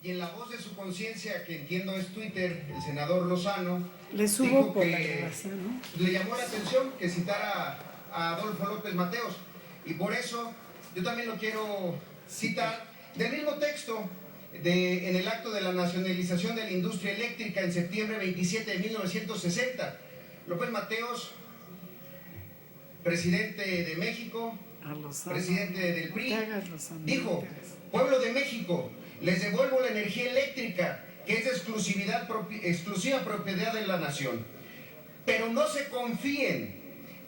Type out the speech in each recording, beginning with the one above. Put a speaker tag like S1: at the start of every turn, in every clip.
S1: y en la voz de su conciencia, que entiendo es Twitter, el senador Lozano
S2: le subo por la grabación, ¿no?
S1: Le llamó la atención que citara a Adolfo López Mateos, y por eso yo también lo quiero citar del mismo texto en el acto de la nacionalización de la industria eléctrica en septiembre 27 de 1960. López Mateos, presidente de México, presidente del PRI, dijo: pueblo de México, les devuelvo la energía eléctrica, que es de exclusiva propiedad de la nación. Pero no se confíen,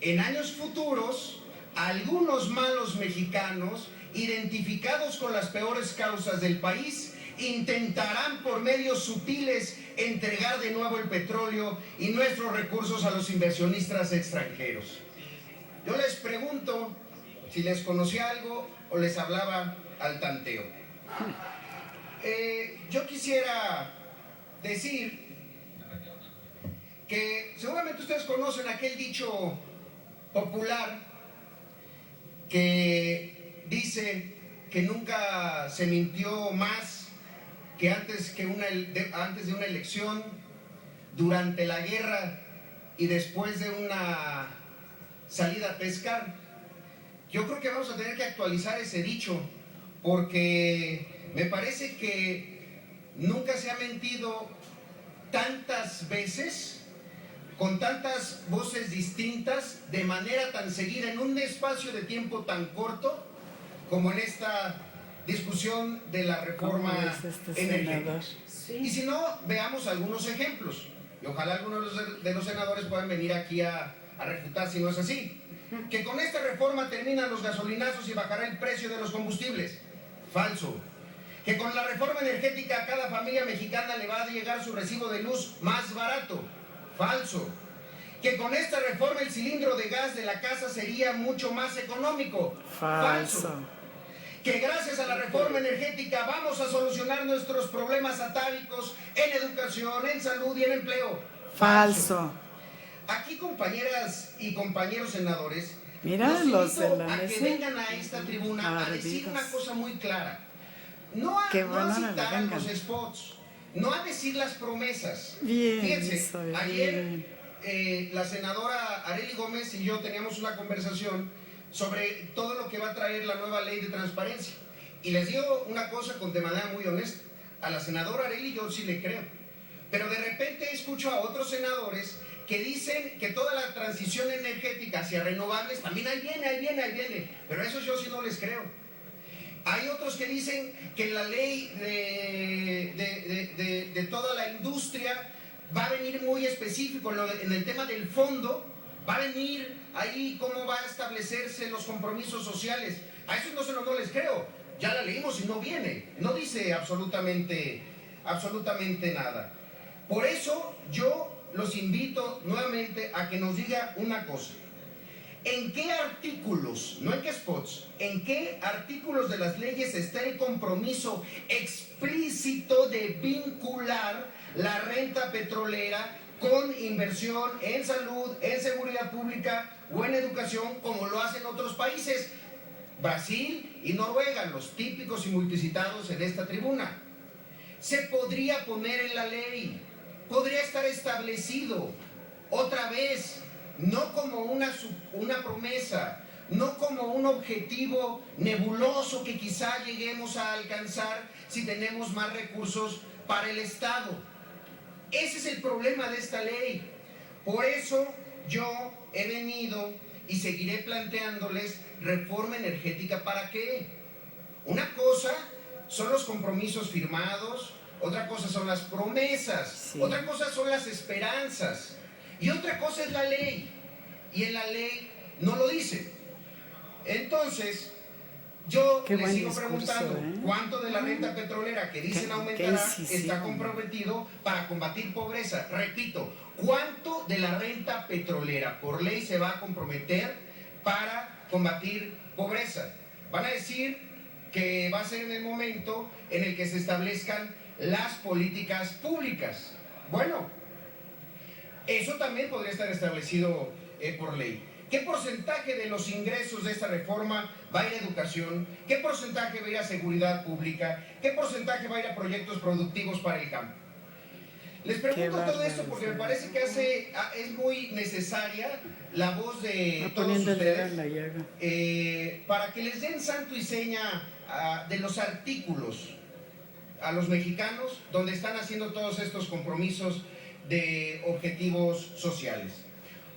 S1: en años futuros, algunos malos mexicanos, identificados con las peores causas del país, intentarán por medios sutiles entregar de nuevo el petróleo y nuestros recursos a los inversionistas extranjeros. Yo les pregunto si les conocía algo o les hablaba al tanteo. Yo quisiera decir que seguramente ustedes conocen aquel dicho popular que dice que nunca se mintió más que antes de una elección, durante la guerra y después de una salida a pescar. Yo creo que vamos a tener que actualizar ese dicho, porque me parece que nunca se ha mentido tantas veces, con tantas voces distintas, de manera tan seguida, en un espacio de tiempo tan corto, como en esta discusión de la reforma energética. Sí. Y si no, veamos algunos ejemplos, y ojalá algunos de los senadores puedan venir aquí a refutar si no es así. Que con esta reforma terminan los gasolinazos y bajará el precio de los combustibles. Falso. Que con la reforma energética a cada familia mexicana le va a llegar su recibo de luz más barato. Falso. Que con esta reforma el cilindro de gas de la casa sería mucho más económico. Falso. Que gracias a la reforma energética vamos a solucionar nuestros problemas atávicos en educación, en salud y en empleo. Falso. Aquí, compañeras y compañeros senadores, los invito a que vengan a esta tribuna a decir una cosa muy clara. No a citar los spots, no a decir las promesas. Fíjense, ayer la senadora Arely Gómez y yo teníamos una conversación sobre todo lo que va a traer la nueva ley de transparencia. Y les digo una cosa de manera muy honesta. A la senadora Arely yo sí le creo. Pero de repente escucho a otros senadores que dicen que toda la transición energética hacia renovables, también ahí viene. Pero eso yo sí no les creo. Hay otros que dicen que la ley de toda la industria va a venir muy específico en el tema del fondo, va a venir ahí cómo va a establecerse los compromisos sociales. A eso no les creo. Ya la leímos y no viene. No dice absolutamente nada. Por eso yo los invito nuevamente a que nos diga una cosa. ¿En qué artículos, no en qué spots, en qué artículos de las leyes está el compromiso explícito de vincular la renta petrolera con inversión en salud, en seguridad pública o en educación, como lo hacen otros países? Brasil y Noruega, los típicos y multicitados en esta tribuna. Se podría poner en la ley, podría estar establecido otra vez, no como una promesa, no como un objetivo nebuloso que quizá lleguemos a alcanzar si tenemos más recursos para el Estado. Ese es el problema de esta ley. Por eso yo he venido y seguiré planteándoles reforma energética. ¿Para qué? Una cosa son los compromisos firmados, otra cosa son las promesas, otra cosa son las esperanzas, y otra cosa es la ley, y en la ley no lo dice. Entonces, yo les sigo preguntando, ¿cuánto de la renta petrolera que dicen aumentará está comprometido para combatir pobreza? Repito, ¿cuánto de la renta petrolera por ley se va a comprometer para combatir pobreza? Van a decir que va a ser en el momento en el que se establezcan las políticas públicas. Bueno, eso también podría estar establecido por ley. ¿Qué porcentaje de los ingresos de esta reforma va a ir a educación? ¿Qué porcentaje va a ir a seguridad pública? ¿Qué porcentaje va a ir a proyectos productivos para el campo? Les pregunto todo esto porque me parece que es muy necesaria la voz de todos ustedes para que les den santo y seña de los artículos a los mexicanos donde están haciendo todos estos compromisos de objetivos sociales.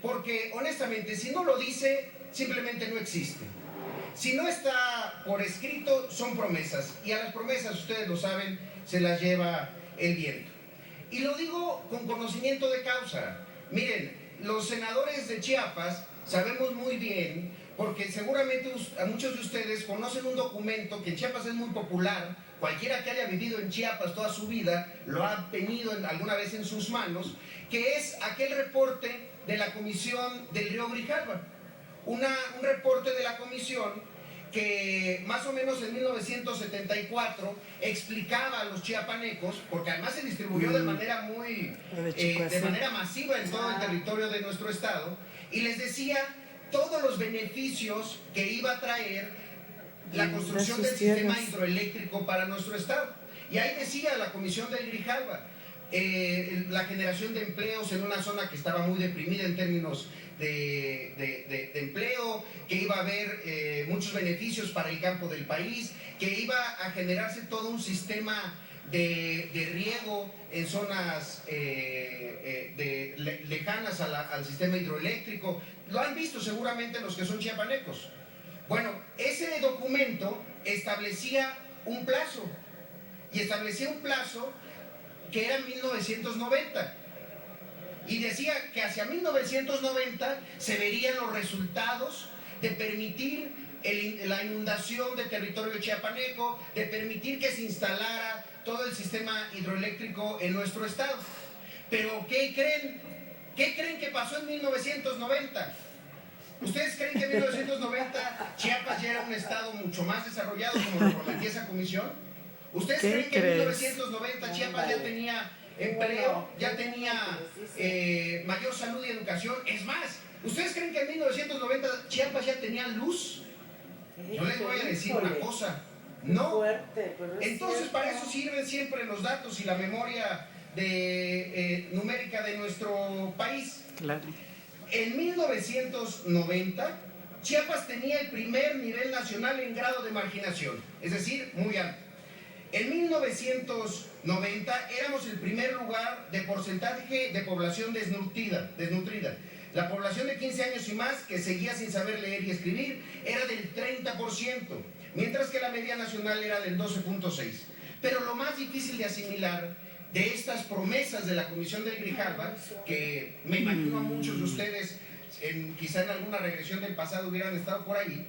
S1: Porque honestamente, si no lo dice, simplemente no existe. Si no está por escrito, son promesas, y a las promesas, ustedes lo saben, se las lleva el viento. Y lo digo con conocimiento de causa. Miren, los senadores de Chiapas sabemos muy bien, porque seguramente a muchos de ustedes conocen un documento que en Chiapas es muy popular. Cualquiera que haya vivido en Chiapas toda su vida lo ha tenido alguna vez en sus manos, que es aquel reporte de la Comisión del Río Grijalva. Un reporte de la comisión que más o menos en 1974 explicaba a los chiapanecos, porque además se distribuyó de manera de manera masiva en todo el territorio de nuestro estado, y les decía todos los beneficios que iba a traer la construcción del sistema hidroeléctrico para nuestro estado. Y ahí decía la Comisión del Grijalva, la generación de empleos en una zona que estaba muy deprimida en términos de empleo, que iba a haber muchos beneficios para el campo del país, que iba a generarse todo un sistema de riego en zonas lejanas al sistema hidroeléctrico. Lo han visto seguramente los que son chiapanecos. Bueno, ese documento establecía un plazo, y establecía un plazo que era 1990. Y decía que hacia 1990 se verían los resultados de permitir la inundación del territorio chiapaneco, de permitir que se instalara todo el sistema hidroeléctrico en nuestro estado. Pero ¿qué creen? ¿Qué creen que pasó en 1990? ¿Ustedes creen que en 1990 Chiapas ya era un estado mucho más desarrollado como lo prometía esa comisión? ¿Ustedes creen que en 1990 Chiapas ya tenía empleo, ya tenía mayor salud y educación? Es más, ¿ustedes creen que en 1990 Chiapas ya tenía luz? Yo les voy a decir una cosa, no. Entonces para eso sirven siempre los datos y la memoria numérica de nuestro país.
S2: Claro.
S1: En 1990 Chiapas tenía el primer nivel nacional en grado de marginación, es decir, muy alto. En 1990 éramos el primer lugar de porcentaje de población desnutrida. La población de 15 años y más que seguía sin saber leer y escribir era del 30%, mientras que la media nacional era del 12.6%. Pero lo más difícil de asimilar de estas promesas de la Comisión del Grijalva, que me imagino a muchos de ustedes, quizá en alguna regresión del pasado hubieran estado por ahí,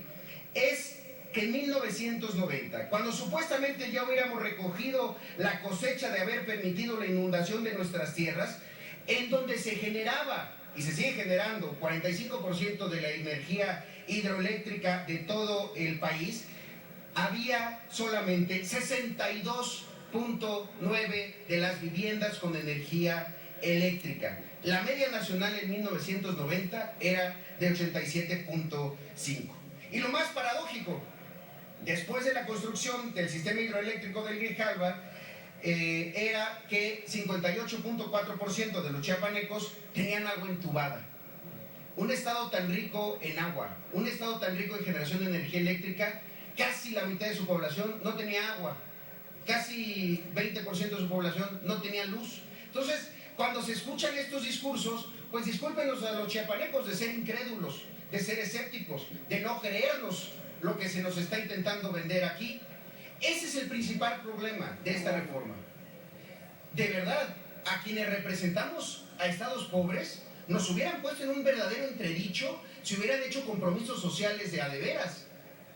S1: es que en 1990, cuando supuestamente ya hubiéramos recogido la cosecha de haber permitido la inundación de nuestras tierras, en donde se generaba y se sigue generando 45% de la energía hidroeléctrica de todo el país, había solamente 62.9 de las viviendas con energía eléctrica. La media nacional en 1990 era de 87.5. Y lo más paradójico, después de la construcción del sistema hidroeléctrico del Grijalva, era que 58.4% de los chiapanecos tenían agua entubada. Un estado tan rico en agua, un estado tan rico en generación de energía eléctrica, casi la mitad de su población no tenía agua, casi 20% de su población no tenía luz. Entonces, cuando se escuchan estos discursos, pues discúlpenos a los chiapanecos de ser incrédulos, de ser escépticos, de no creernos lo que se nos está intentando vender aquí. Ese es el principal problema de esta reforma. De verdad, a quienes representamos a estados pobres, nos hubieran puesto en un verdadero entredicho si hubieran hecho compromisos sociales de a de veras,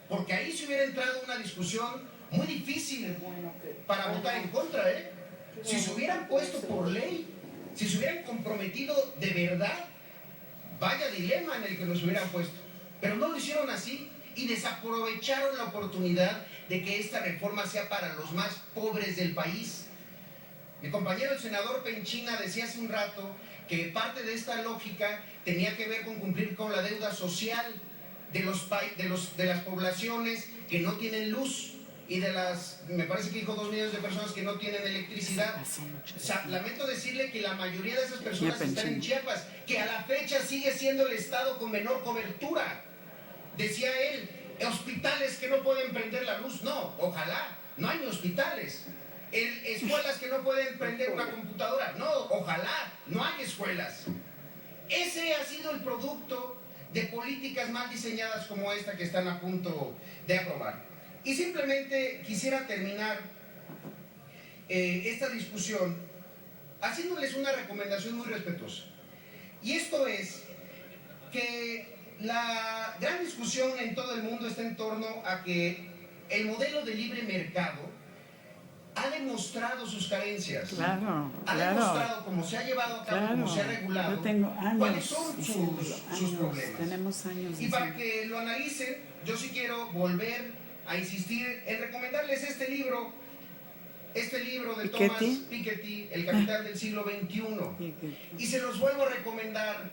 S1: porque ahí se hubiera entrado una discusión muy difícil para votar en contra, Si se hubieran puesto por ley, si se hubieran comprometido de verdad, vaya dilema en el que nos hubieran puesto. Pero no lo hicieron así y desaprovecharon la oportunidad de que esta reforma sea para los más pobres del país. Mi compañero el senador Penchina decía hace un rato que parte de esta lógica tenía que ver con cumplir con la deuda social de las poblaciones que no tienen luz y de las, me parece que dijo 2 millones de personas que no tienen electricidad. Lamento decirle que la mayoría de esas personas están en Chiapas, que a la fecha sigue siendo el estado con menor cobertura. Decía él, hospitales que no pueden prender la luz. No, ojalá, no hay ni hospitales. Escuelas que no pueden prender una computadora. No, ojalá, no hay escuelas. Ese ha sido el producto de políticas mal diseñadas como esta que están a punto de aprobar. Y simplemente quisiera terminar esta discusión haciéndoles una recomendación muy respetuosa. Y esto es que la gran discusión en todo el mundo está en torno a que el modelo de libre mercado ha demostrado sus carencias.
S2: Claro,
S1: ha demostrado cómo se ha llevado a cabo, cómo se ha regulado,
S2: yo tengo años,
S1: cuáles son sus problemas.
S2: Tenemos años.
S1: Y para que lo analicen, yo sí quiero volver a insistir en recomendarles este libro de Thomas Piketty, El Capital del siglo XXI. Y se los vuelvo a recomendar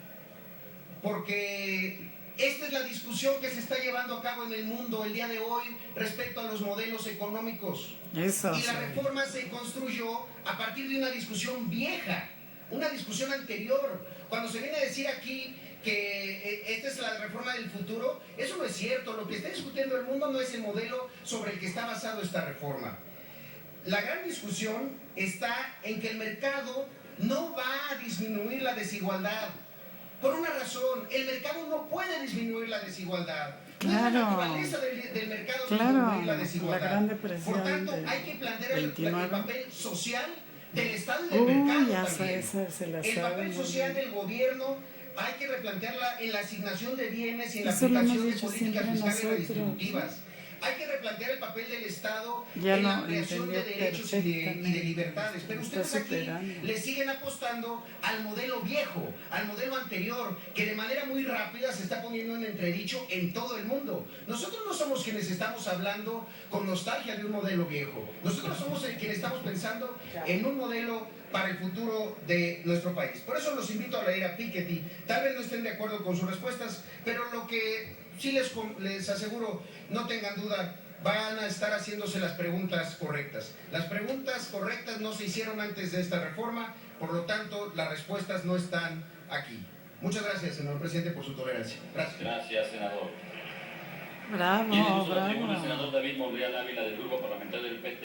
S1: porque esta es la discusión que se está llevando a cabo en el mundo el día de hoy respecto a los modelos económicos. Y la reforma se construyó a partir de una discusión vieja, una discusión anterior. Cuando se viene a decir aquí que esta es la reforma del futuro, eso no es cierto. Lo que está discutiendo el mundo no es el modelo sobre el que está basado esta reforma. La gran discusión está en que el mercado no va a disminuir la desigualdad. Por una razón, el mercado no puede disminuir la desigualdad. No es la naturaleza del mercado disminuir la desigualdad. Por tanto, hay que plantear el papel social del Estado y del mercado también. El papel social del gobierno hay que replantearla en la asignación de bienes y en la aplicación de políticas fiscales redistributivas. Hay que replantear el papel del Estado en la creación de derechos y de libertades. Pero ustedes aquí le siguen apostando al modelo viejo, al modelo anterior, que de manera muy rápida se está poniendo en entredicho en todo el mundo. Nosotros no somos quienes estamos hablando con nostalgia de un modelo viejo. Nosotros somos quienes estamos pensando en un modelo para el futuro de nuestro país. Por eso los invito a leer a Piketty. Tal vez no estén de acuerdo con sus respuestas, pero lo que sí les aseguro, no tengan duda, van a estar haciéndose las preguntas correctas. Las preguntas correctas no se hicieron antes de esta reforma, por lo tanto, las respuestas no están aquí. Muchas gracias, señor presidente, por su tolerancia. Gracias.
S3: Gracias, senador.
S2: Bravo,
S3: Tiene uso de la
S2: bravo.
S3: tribuna el senador David Monreal Ávila, del Grupo Parlamentario del PT.